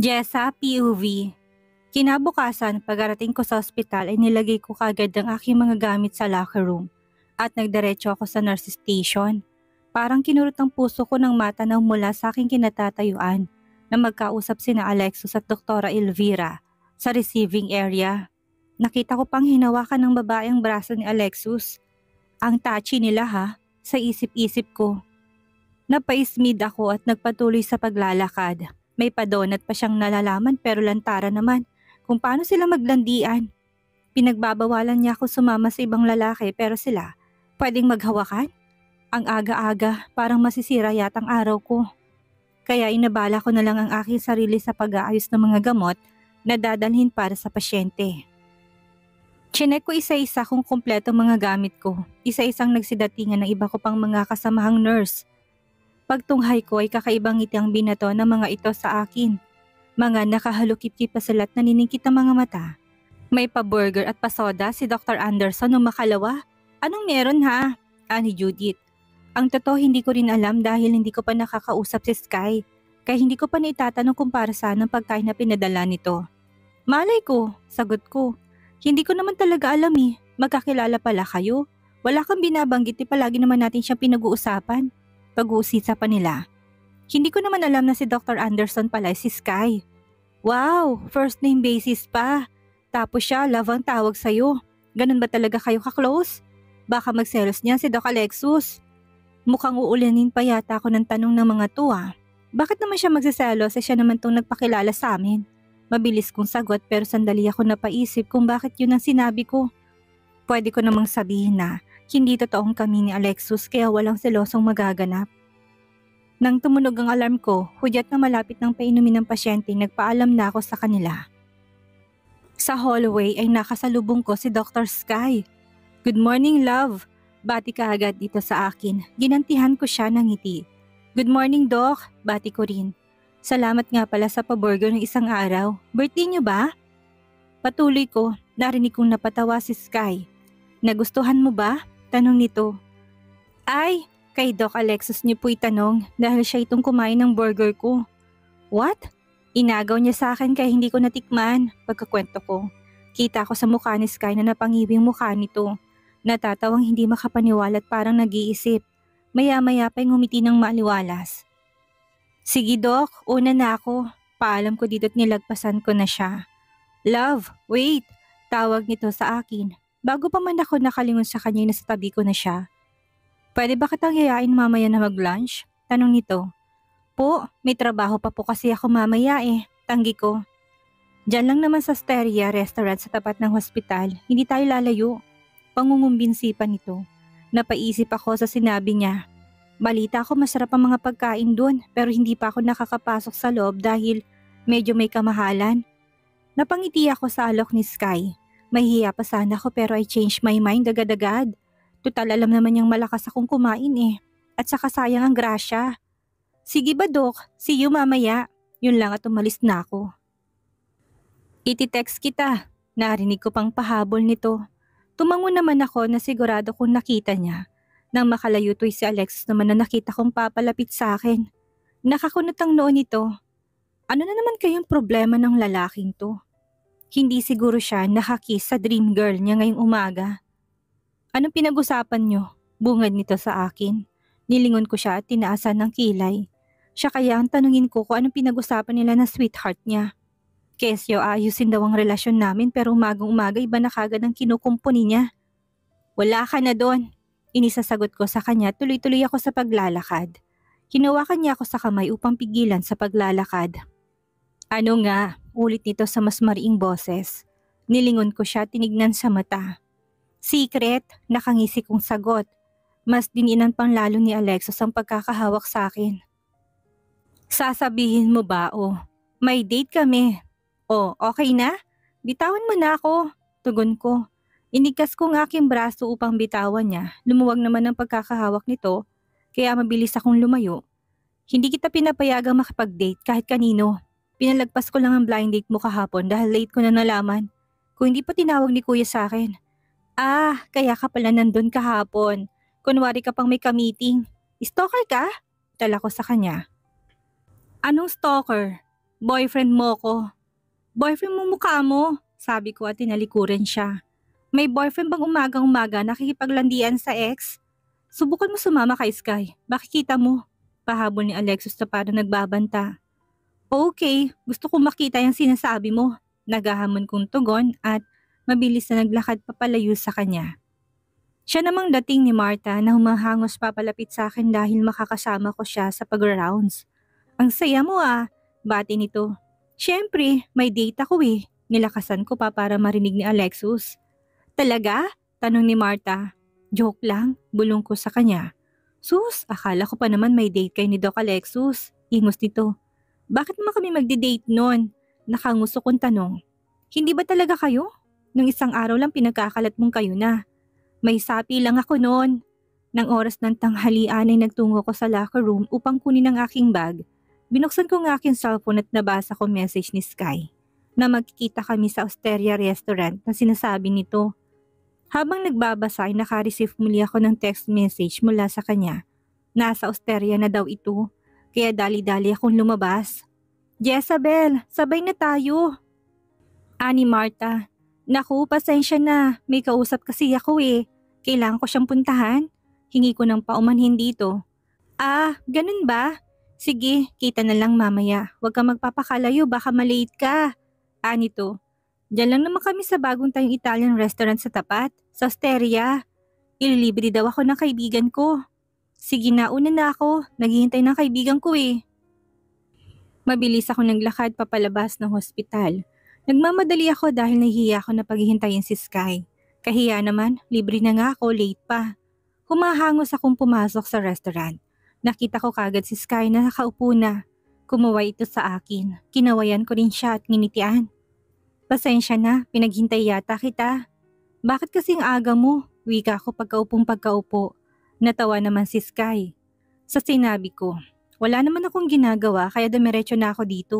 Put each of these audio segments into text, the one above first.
Jessa, POV. Kinabukasan, pagarating ko sa ospital ay nilagay ko kagad ang aking mga gamit sa locker room at nagdiretso ako sa nurse station. Parang kinurot ang puso ko ng matanaw mula sa aking kinatatayuan na magkausap sina Alexus at Doktora Elvira sa receiving area. Nakita ko pang hinawakan ng babae ang braso ni Alexus. Ang touchy nila ha, sa isip-isip ko. Napaismid ako at nagpatuloy sa paglalakad. May padonat pa siyang nalalaman pero lantara naman kung paano sila maglandian. Pinagbabawalan niya ako sumama sa ibang lalaki pero sila pwedeng maghawakan. Ang aga-aga parang masisira yatang araw ko. Kaya inabala ko na lang ang aking sarili sa pag-aayos ng mga gamot na dadalhin para sa pasyente. Chinek ko isa-isa kung kumpleto mga gamit ko. Isa-isang nagsidatingan ng iba ko pang mga kasamahang nurse. Pagtunghay ko ay kakaibang ngiti ang binato ng mga ito sa akin. Mga nakahalukip-kip pa sila at naniningkit ang mga mata. May pa-burger at pasoda si Dr. Anderson nung makalawa. Anong meron ha? Ani Judith. Ang totoo hindi ko rin alam dahil hindi ko pa nakakausap si Sky. Kaya hindi ko pa naitatanong kung para saan ang pagkain na pinadala nito. Malay ko, sagot ko. Hindi ko naman talaga alam eh. Magkakilala pala kayo. Wala kang binabanggit eh, palagi naman natin siyang pinag-uusapan. Pag-uusisa pa nila. Hindi ko naman alam na si Dr. Anderson pala si Sky. Wow, first name basis pa. Tapos siya, love ang tawag sa'yo. Ganun ba talaga kayo ka-close? Baka magselos niya si Doc Alexus. Mukhang uulanin pa yata ako ng tanong ng mga to ah. Bakit naman siya magsiselos siya naman tong nagpakilala sa amin? Mabilis kong sagot pero sandali ako napaisip kung bakit yun ang sinabi ko. Pwede ko namang sabihin na hindi totoong kami ni Alexus kaya walang selosong magaganap. Nang tumunog ang alarm ko, hudyat na malapit ng painumin ng pasyente, nagpaalam na ako sa kanila. Sa hallway ay nakasalubong ko si Dr. Sky. Good morning, love. Bati ka agad dito sa akin. Ginantihan ko siya ng ngiti. Good morning, Doc. Bati ko rin. Salamat nga pala sa paburger ng isang araw. Birthday niyo ba? Patuloy ko, narinig kong napatawa si Sky. Nagustuhan mo ba? Tanong nito. Ay, kay Doc Alexus niyo po itanong dahil siya itong kumain ng burger ko. What? Inagaw niya sa akin kaya hindi ko natikman. Pagkakwento ko, kita ko sa mukha ni Sky na napangiwing mukha nito. Natatawang hindi makapaniwala at parang nag-iisip. Maya-maya pa'y ngumiti ng maliwalas. Sige Doc, una na ako. Paalam ko dito at nilagpasan ko na siya. Love, wait! Tawag nito sa akin. Bago pa man ako nakalingon sa kanya na sa tabi ko na siya. Pwede ba kitang yayain mamaya na mag-lunch? Tanong nito. Po, may trabaho pa po kasi ako mamaya eh. Tanggi ko. Diyan lang naman sa Steria Restaurant sa tapat ng hospital. Hindi tayo lalayo. Pangungumbinsi pa nito. Napaisip ako sa sinabi niya. Balita ko masarap ang mga pagkain doon pero hindi pa ako nakakapasok sa loob dahil medyo may kamahalan. Napangiti ako sa alok ni Sky. Mahihiya pa sana ako pero I changed my mind agad-agad. Tutal alam naman niyang malakas akong kumain eh. At saka sayang ang grasya. Sige ba Doc? See you mamaya. Yun lang at umalis na ako. Iti-text kita. Narinig ko pang pahabol nito. Tumango naman ako na sigurado kong nakita niya. Nang makalayo to'y si Alexis naman na nakita kong papalapit sa akin. Nakakunot ang noo nito. Ano na naman kayang problema ng lalaking to? Hindi siguro siya nakakiss sa dream girl niya ngayong umaga. Anong pinag-usapan niyo? Bungad nito sa akin. Nilingon ko siya at tinaasan ng kilay. Siya kaya ang tanungin ko kung anong pinag-usapan nila na sweetheart niya. Kesyo ayusin daw ang relasyon namin pero umagang-umaga iba na kagad ang kinukumpuni niya. Wala ka na doon. Inisasagot ko sa kanya tuloy-tuloy ako sa paglalakad. Hinawakan niya ako sa kamay upang pigilan sa paglalakad. Ano nga? Ulit nito sa mas mariing boses. Nilingon ko siya tinignan sa mata. Secret, nakangisi kong sagot. Mas dininan pang lalo ni Alexis ang pagkakahawak sa akin. Sasabihin mo ba o? May date kami. O, okay na? Bitawan mo na ako. Tugon ko. Inigas ko ang aking braso upang bitawan niya. Lumuwag naman ang pagkakahawak nito, kaya mabilis akong lumayo. Hindi kita pinapayagang makapag-date kahit kanino. Pinalagpas ko lang ang blind date mo kahapon dahil late ko na nalaman. Kung hindi pa tinawag ni Kuya sa akin. Ah, kaya ka pala nandun kahapon. Kunwari ka pang may ka-meeting. Stalker ka? Tala ko sa kanya. Anong stalker? Boyfriend mo ko. Boyfriend mo mukha mo, sabi ko at tinalikuran siya. May boyfriend bang umagang-umaga nakikipaglandian sa ex? Subukan mo sumama kay Sky. Makikita mo. Pahabol ni Alexis na parang nagbabanta. Okay, gusto kong makita yung sinasabi mo. Nagahamon kong tugon at mabilis na naglakad papalayo sa kanya. Siya namang dating ni Martha na humahangos papalapit sa akin dahil makakasama ko siya sa pag-rounds. Ang saya mo bati nito. Siyempre, may date ako eh. Nilakasan ko pa para marinig ni Alexis. Talaga? Tanong ni Martha. Joke lang, bulong ko sa kanya. Sus, akala ko pa naman may date kayo ni Doc Alexis. Ingos nito. Bakit naman kami magdi-date nun? Nakanguso kong tanong. Hindi ba talaga kayo? Nung isang araw lang pinagkakalat mong kayo na. May sapi lang ako noon. Nang oras ng tanghalian ay nagtungo ko sa locker room upang kunin ang aking bag. Binuksan ko ang aking cellphone at nabasa ko message ni Sky na magkikita kami sa Osteria Restaurant na sinasabi nito. Habang nagbabasa ay naka-receive muli ako ng text message mula sa kanya. Nasa Osteria na daw ito, kaya dali-dali akong lumabas. Jezabel, sabay na tayo. Ani Martha, naku, pasensya na, may kausap kasi ako eh. Kailangan ko siyang puntahan. Hingi ko ng paumanhin dito. Ganun ba? Sige, kita na lang mamaya. Huwag kang magpapakalayo, baka malate ka. Anito, diyan lang naman kami sa bagong tayong Italian restaurant sa tapat, sa Osteria. Ililibre daw ako ng kaibigan ko. Sige na, una na ako. Naghihintay ng kaibigan ko eh. Mabilis ako naglakad papalabas ng hospital. Nagmamadali ako dahil nahihiya ako na paghihintayin si Sky. Kahiya naman, libre na nga ako, late pa. Humahangos akong pumasok sa restaurant. Nakita ko kagad si Sky na nakaupo na. Kumuway ito sa akin. Kinawayan ko rin siya at nginitian. Pasensya na, pinaghintay yata kita. Bakit kasing aga mo? Wika ko pagkaupo. Natawa naman si Sky. Sa sinabi ko, wala naman akong ginagawa kaya dumiretso na ako dito.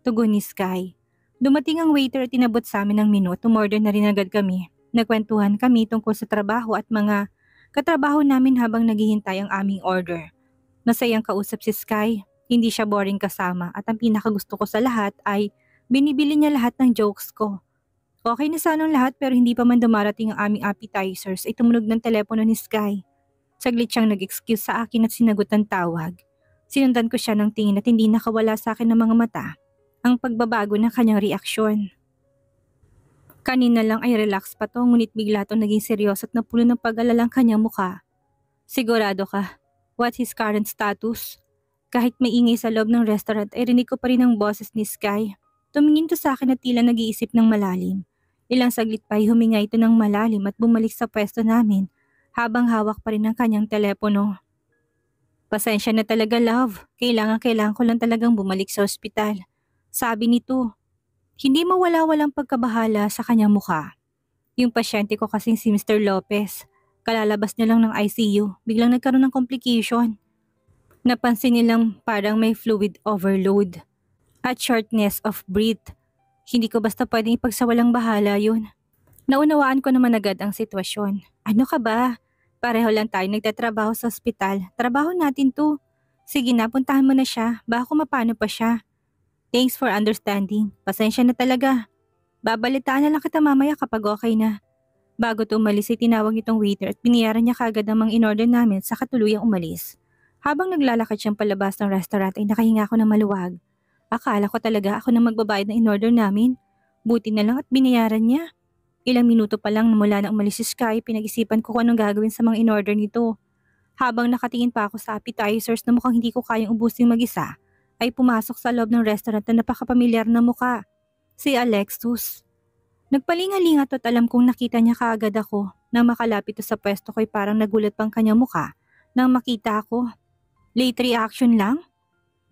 Tugon ni Sky. Dumating ang waiter at tinabot sa amin ng menu at umorder na rin agad kami. Nagkwentuhan kami tungkol sa trabaho at mga katrabaho namin habang naghihintay ang aming order. Masayang kausap si Sky, hindi siya boring kasama at ang pinakagusto ko sa lahat ay binibili niya lahat ng jokes ko. Okay na sanang lahat pero hindi pa man dumarating ang aming appetizers ay tumunog ng telepono ni Sky. Saglit siyang nag-excuse sa akin at sinagot ang tawag. Sinundan ko siya ng tingin at hindi nakawala sa akin ng mga mata ang pagbabago ng kanyang reaksyon. Kanina lang ay relax pa to ngunit bigla to naging seryoso at napuno ng pag-alala ang kanyang mukha. Sigurado ka? What's his current status? Kahit may ingay sa loob ng restaurant ay rinig ko pa rin ang boses ni Sky. Tumingin to sa akin at tila nag-iisip ng malalim. Ilang saglit pa ay huminga ito ng malalim at bumalik sa pwesto namin habang hawak pa rin ang kanyang telepono. Pasensya na talaga love, kailangan ko lang talagang bumalik sa ospital. Sabi nito, hindi mawala-walang pagkabahala sa kanyang mukha. Yung pasyente ko kasing si Mr. Lopez, kalalabas niya lang ng ICU, biglang nagkaroon ng complication. Napansin nilang parang may fluid overload at shortness of breath. Hindi ko basta pwedeng ipagsawalang bahala yun. Naunawaan ko naman agad ang sitwasyon. Ano ka ba? Pareho lang tayo nagtatrabaho sa ospital. Trabaho natin to. Sige na, puntahan mo na siya. Baka mapano pa siya. Thanks for understanding. Pasensya na talaga. Babalitaan na lang kita mamaya kapag okay na. Bago to umalis ay tinawag itong waiter at biniyaran niya kagad ang mga in-order namin sa katuluyang umalis. Habang naglalakad siyang palabas ng restaurant ay nakahinga ako ng maluwag. Akala ko talaga ako na magbabayad ng in-order namin. Buti na lang at binayaran niya. Ilang minuto pa lang mula na umalis si Sky, pinag-isipan ko kung anong gagawin sa mga in-order nito. Habang nakatingin pa ako sa appetizers na mukhang hindi ko kayang ubusin mag-isa, ay pumasok sa loob ng restaurant na napakapamilyar na mukha. Si Alexis. Nagpalingalingat at alam kong nakita niya kaagad ako. Nang makalapit sa pwesto ko'y parang nagulat pang kanyang mukha nang makita ako. Late reaction lang?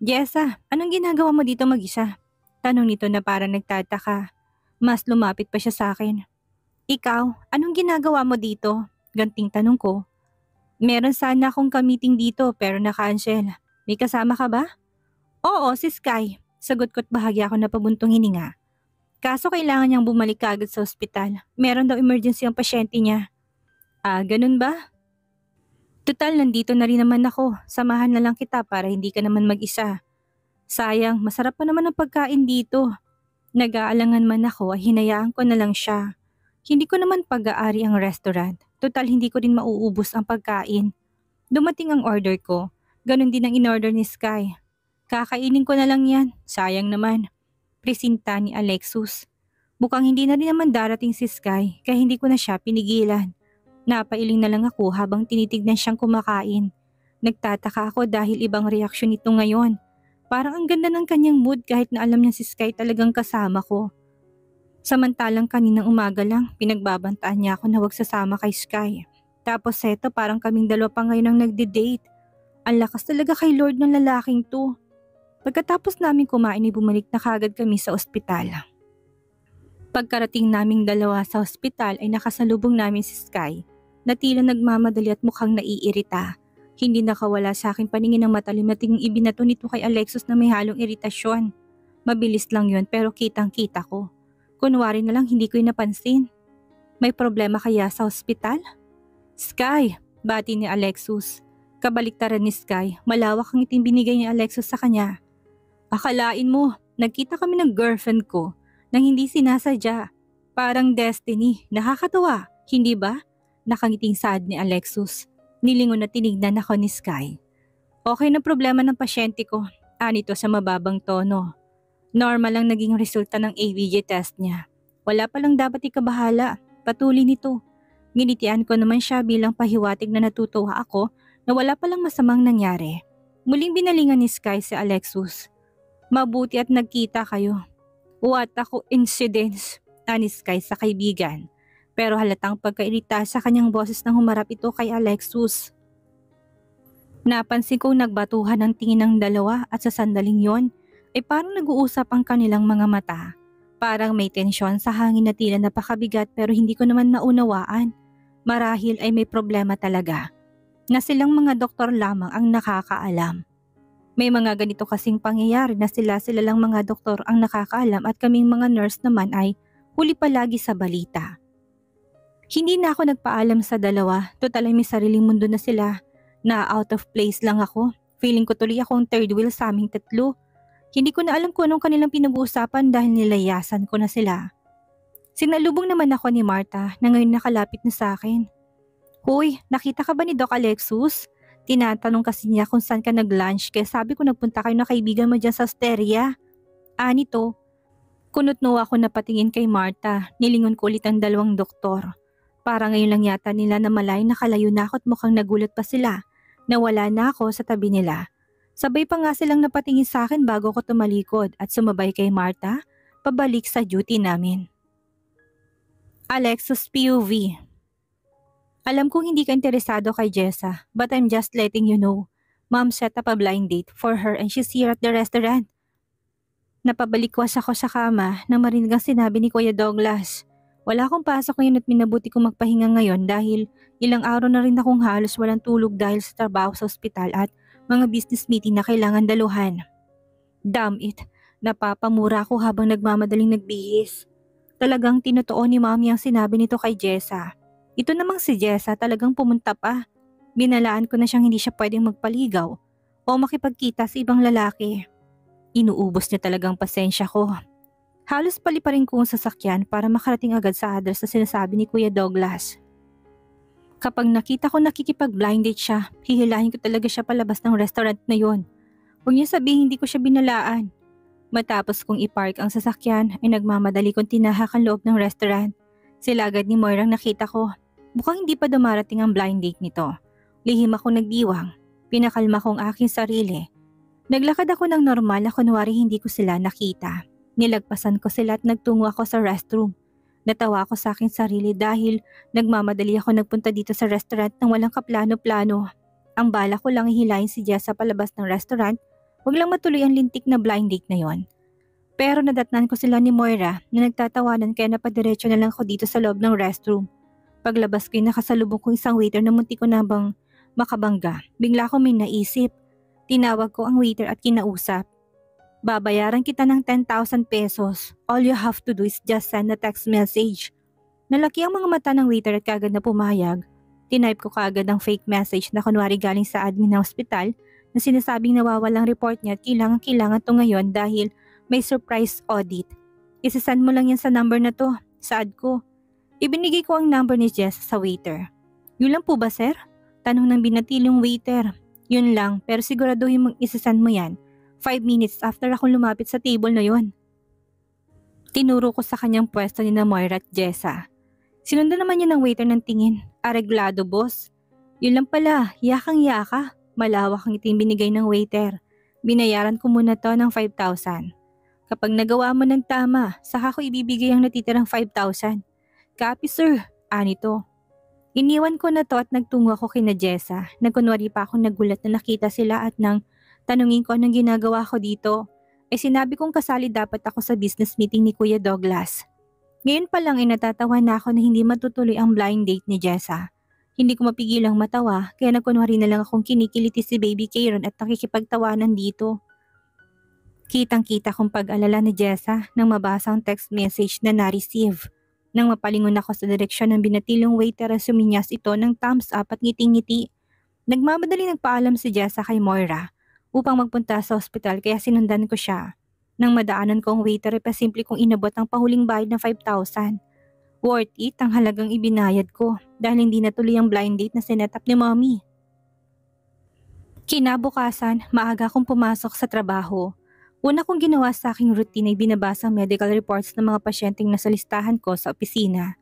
Jessa, anong ginagawa mo dito mag-isa? Tanong nito na parang nagtataka. Mas lumapit pa siya sa akin. Ikaw, anong ginagawa mo dito? Ganting tanong ko. Meron sana akong ka-meeting dito pero na-cancel. May kasama ka ba? Oo, si Sky. Sagot ko't bahagi ako na pabuntong hininga. Kaso kailangan niyang bumalik kaagad sa ospital. Meron daw emergency ang pasyente niya. Ganun ba? Total, nandito na rin naman ako. Samahan na lang kita para hindi ka naman mag-isa. Sayang, masarap pa naman ang pagkain dito. Nag-aalangan man ako ay hinayaan ko na lang siya. Hindi ko naman pag-aari ang restaurant. Total hindi ko rin mauubos ang pagkain. Dumating ang order ko. Ganon din ang in-order ni Sky. Kakainin ko na lang yan. Sayang naman. Presinta ni Alexus. Mukhang hindi na rin naman darating si Sky kaya hindi ko na siya pinigilan. Napailing na lang ako habang tinitignan siyang kumakain. Nagtataka ako dahil ibang reaksyon nito ngayon. Parang ang ganda ng kanyang mood kahit na alam niya si Sky talagang kasama ko. Samantalang kaninang umaga lang, pinagbabantaan niya ako na huwag sasama kay Sky. Tapos eto parang kaming dalawa pa ngayon ang nagde-date. Ang lakas talaga kay Lord ng lalaking to. Pagkatapos namin kumain ay bumalik na kagad kami sa ospital. Pagkarating naming dalawa sa ospital ay nakasalubong namin si Sky na tila nagmamadali at mukhang naiirita. Hindi nakawala sa akin paningin ng matalim na tinging ibinato nito kay Alexus na may halong iritasyon. Mabilis lang yun pero kitang-kita ko. Kunwari na lang hindi ko napansin. May problema kaya sa ospital? Sky, bati ni Alexus. Kabaliktaran ni Sky, malawak ang iting binigay ni Alexus sa kanya. Akalain mo, nagkita kami ng girlfriend ko nang hindi sinasadya. Parang destiny, nakakatawa, hindi ba? Nakangiting saad ni Alexus. Nilingon na tinignan ako ni Sky. Okay na problema ng pasyente ko, anito sa mababang tono. Normal lang naging resulta ng ABG test niya. Wala palang dapat ikabahala, patuloy nito. Nginitian ko naman siya bilang pahiwatig na natutuwa ako na wala palang masamang nangyari. Muling binalingan ni Sky si Alexus. Mabuti at nagkita kayo. What a coincidence, ani Sky sa kaibigan. Pero halatang pagkairita sa kanyang boses nang humarap ito kay Alexus. Napansin kong nagbatuhan ang tingin ng dalawa at sa sandaling yon ay parang nag-uusap ang kanilang mga mata. Parang may tensyon sa hangin na tila napakabigat pero hindi ko naman naunawaan. Marahil ay may problema talaga na silang mga doktor lamang ang nakakaalam. May mga ganito kasing pangyayari na sila lang mga doktor ang nakakaalam at kaming mga nurse naman ay huli palagi sa balita. Hindi na ako nagpaalam sa dalawa, total ay may sariling mundo na sila. Na out of place lang ako. Feeling ko tuloy akong third wheel sa aming tatlo. Hindi ko na alam kung anong kanilang pinag-uusapan dahil nilayasan ko na sila. Sinalubong naman ako ni Martha na ngayon nakalapit na sa akin. Hoy, nakita ka ba ni Doc Alexus? Tinatanong kasi niya kung saan ka nag-lunch kaya sabi ko nagpunta kayo na kaibigan mo dyan sa Osteria. Nito. Kunot-no ako na patingin kay Martha. Nilingon ko ulit ang dalawang doktor. Para ngayon lang yata nila na malay nakalayo na ako at mukhang nagulat pa sila. Nawala na ako sa tabi nila. Sabay pa nga silang napatingin sa akin bago ko tumalikod at sumabay kay Martha pabalik sa duty namin. Alexus POV. Alam kong hindi ka interesado kay Jessa but I'm just letting you know. Mom set up a blind date for her and she's here at the restaurant. Napabalikwas ako sa kama nang marinig ang sinabi ni Kuya Douglas. Wala akong pasok ngayon at minabuti kong magpahinga ngayon dahil ilang araw na rin akong halos walang tulog dahil sa trabaho sa ospital at mga business meeting na kailangan daluhan. Damn it, napapamura ako habang nagmamadaling nagbihis. Talagang tinotoo ni Mami ang sinabi nito kay Jessa. Ito namang si Jessa talagang pumunta pa. Binalaan ko na siyang hindi siya pwedeng magpaligaw o makipagkita sa ibang lalaki. Inuubos niya talagang pasensya ko. Halos paliparin ko ang sasakyan para makarating agad sa address na sinasabi ni Kuya Douglas. Kapag nakita ko nakikipag-blind date siya, hihilahin ko talaga siya palabas ng restaurant na yon. Huwag niya sabihin hindi ko siya binalaan. Matapos kong ipark ang sasakyan ay nagmamadali kong tinahak ang loob ng restaurant. Sila agad ni Moirang nakita ko. Mukhang hindi pa dumarating ang blind date nito. Lihim akong nagdiwang. Pinakalma kong aking sarili. Naglakad ako ng normal na kunwari hindi ko sila nakita. Nilagpasan ko sila at nagtungo ako sa restroom. Natawa ako sa aking sarili dahil nagmamadali ako nagpunta dito sa restaurant nang walang kaplano-plano. Ang bala ko lang ihilayin si Jessa palabas ng restaurant, wag lang matuloy ang lintik na blind date na yon. Pero nadatnan ko sila ni Moira na nagtatawanan kaya napadiretso na lang ako dito sa loob ng restroom. Paglabas ko nakasalubong ko isang waiter na munti ko na bang makabangga. Bigla ko may naisip. Tinawag ko ang waiter at kinausap. Babayaran kita ng 10,000 pesos. All you have to do is just send a text message. Nalaki ang mga mata ng waiter at kagad na pumayag. Tinype ko kagad ang fake message na kunwari galing sa admin ng ospital na sinasabing nawawalang report niya at kailangan to ngayon dahil may surprise audit. Isasend mo lang yan sa number na to, saad ko. Ibinigay ko ang number ni Jess sa waiter. Yun lang po ba, sir? Tanong ng binatiling waiter. Yun lang, pero siguraduhin mong isasend mo yan 5 minutes after akong lumapit sa table na yon. Tinuro ko sa kanyang pwesto ni na Moira at Jessa. Sinundan naman niya ng waiter ng tingin. Areglado, boss. Yun lang pala, yakang-yaka. Malawak ang iting binigay ng waiter. Binayaran ko muna to ng 5,000. Kapag nagawa mo ng tama, saka ko ibibigay ang natitirang 5,000. Copy, sir. Anito. Iniwan ko na to at nagtungo ako kina Jessa. Nagkunwari pa akong nagulat na nakita sila at nang tanungin ko anong ginagawa ko dito, ay sinabi kong kasali dapat ako sa business meeting ni Kuya Douglas. Ngayon pa lang ay natatawa na ako na hindi matutuloy ang blind date ni Jessa. Hindi ko mapigilang matawa kaya nagkunwari na lang akong kinikiliti si Baby Karen at nakikipagtawanan dito. Kitang-kita kong pag-alala ni Jessa nang mabasa ang text message na na-receive. Nang mapalingon ako sa direksyon ng binatilong waiter at suminyas ito ng thumbs up at ngiting-ngiti. Nagmamadali nagpaalam si Jessa kay Moira upang magpunta sa ospital kaya sinundan ko siya. Nang madaanan ko ang waiter ay pasimple kong inabot ang pahuling bayad na 5,000. Worth it ang halagang ibinayad ko dahil hindi natuloy ang blind date na sinet up ni Mommy. Kinabukasan, maaga akong pumasok sa trabaho. Una kong ginawa sa aking routine ay binabasa ang medical reports ng mga pasyenteng nasa listahan ko sa opisina.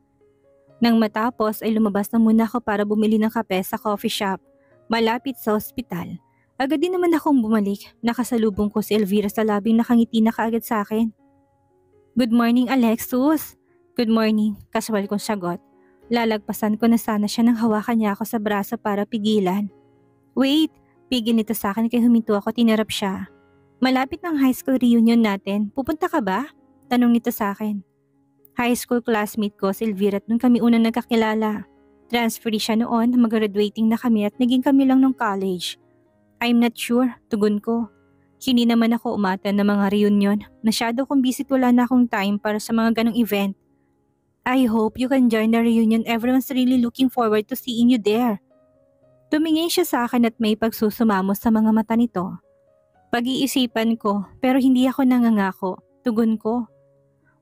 Nang matapos ay lumabas na muna ako para bumili ng kape sa coffee shop malapit sa ospital. Agad din naman akong bumalik, nakasalubong ko si Elvira sa labing nakangiti na kaagad sa akin. Good morning, Alexus. Good morning, kaswal kong sagot. Lalagpasan ko na sana siya nang hawakan niya ako sa braso para pigilan. Wait, pigil nito sa akin kaya huminto ako, tinarap siya. Malapit ng high school reunion natin, pupunta ka ba? Tanong nito sa akin. High school classmate ko si Elvira at nung kami unang nagkakilala. Transferee siya noon, mag-graduating na kami at naging kami lang nung college. I'm not sure, tugon ko. Hindi naman ako umatan ng mga reunion. Masyado kong busy at wala na akong time para sa mga ganong event. I hope you can join the reunion. Everyone's really looking forward to seeing you there. Tumingin siya sa akin at may pagsusumamo sa mga mata nito. Pag-iisipan ko pero hindi ako nangangako, tugon ko.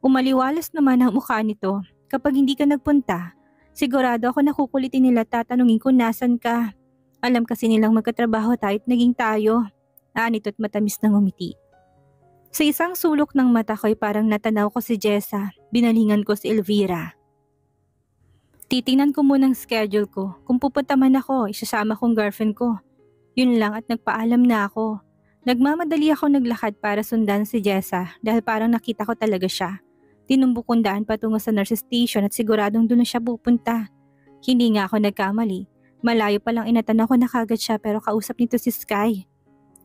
Umaliwalas naman ang mukha nito. Kapag hindi ka nagpunta, sigurado ako nakukulitin nila at tatanungin kung nasan ka. Alam kasi nilang magkatrabaho tayo at naging tayo. Anito't matamis na ngumiti. Sa isang sulok ng mata ko'y parang natanaw ko si Jessa, binalingan ko si Elvira. Titingnan ko muna ang schedule ko. Kung pupunta man ako, isasama kong girlfriend ko. Yun lang at nagpaalam na ako. Nagmamadali ako naglakad para sundan si Jessa dahil parang nakita ko talaga siya. Tinumbok kong daan patungo sa nurse station at siguradong doon na siya pupunta. Hindi nga ako nagkamali. Malayo pa lang inatanaw ko na kagad siya pero kausap nito si Sky.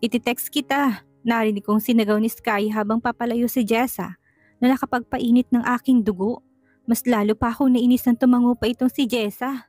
Iti-text kita. Narinig kong sinagaw ni Sky habang papalayo si Jessa na nakapagpainit ng aking dugo. Mas lalo pa akong nainis nang tumango pa itong si Jessa.